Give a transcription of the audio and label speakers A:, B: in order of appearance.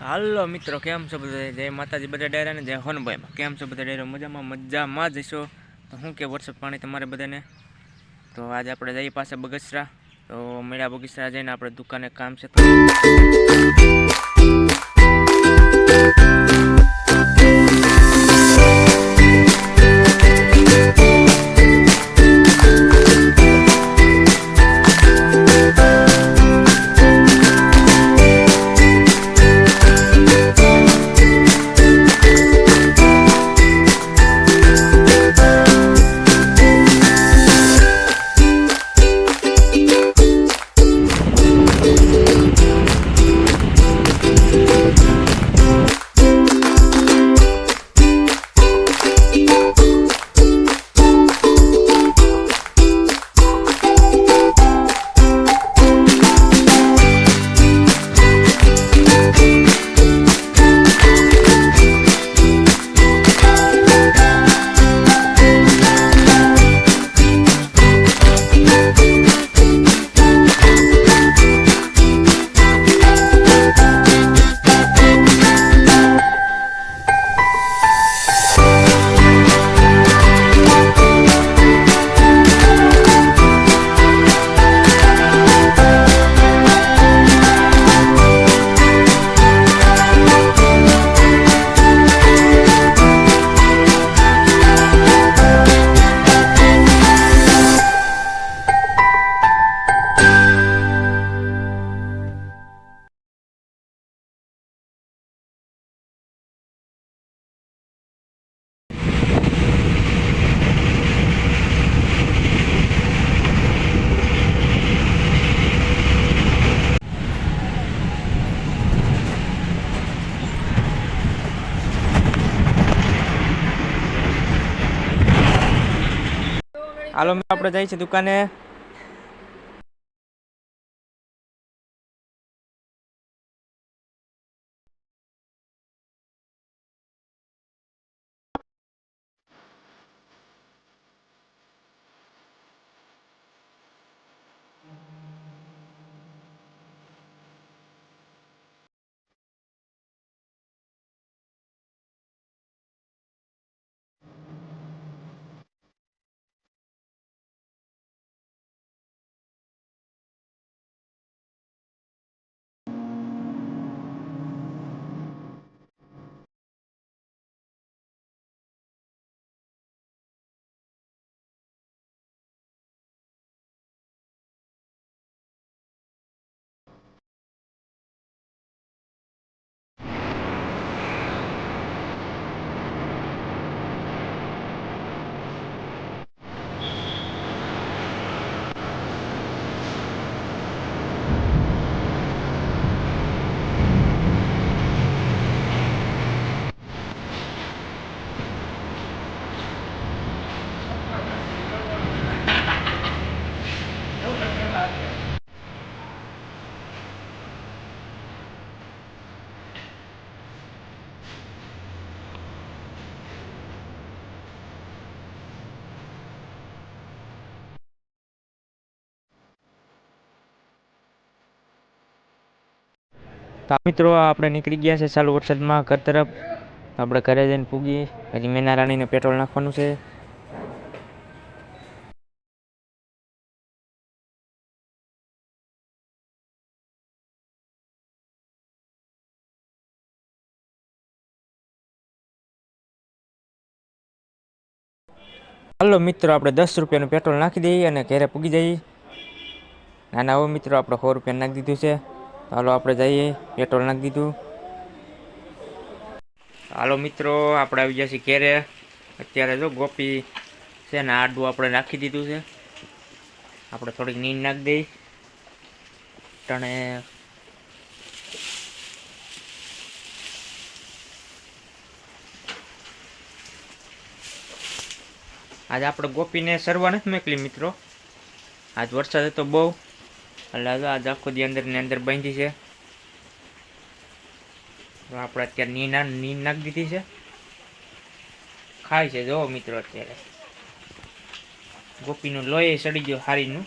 A: હાલો મિત્રો, કેમ છો બધા? જય માતાજી બધા ડાયરા ને જય હોનભાઈમાં. કેમ છો બધા ડાયરા? મજામાં જશો તો શું કે વરસાદ પાણી તમારે બધાને? તો આજે આપણે જઈએ પાસે બગસરા. તો મેળા બગીચા જઈને આપણે દુકાને કામ છે તો હાલો આપણે જઈએ છીએ દુકાને. મિત્રો આપણે નીકળી ગયા છે ચાલુ વરસાદમાં ઘર તરફ. આપણે ઘરે જઈને પૂગી હજી મેના રાણીને પેટ્રોલ નાખવાનું છે. હાલો મિત્રો, આપણે 10 રૂપિયાનું પેટ્રોલ નાખી દઈએ અને ઘરે પૂગી જઈએ. નાના હો મિત્રો, આપણે 100 રૂપિયા નાખી દીધું છે. હાલો આપણે જઈએ, પેટ્રોલ નાખી દીધું. હાલો મિત્રો, આપણે આવી ગયા છીએ ઘેરે. અત્યારે જો ગોપી છે ને આડું આપણે નાખી દીધું છે. આપણે થોડીક નીંદ નાખી દઈ ટણે આજ આપણે ગોપીને સરવા નથી મોકલી મિત્રો. આજ વરસાદ હતો બહુ, એટલે આજ આખો દી અંદર ને અંદર બાંધી છે. આપણે અત્યારે નીંદ નાખી દીધી છે. ખાય છે જો મિત્રો. અત્યારે ગોપીનું લોહી સડી ગયો હારીનું.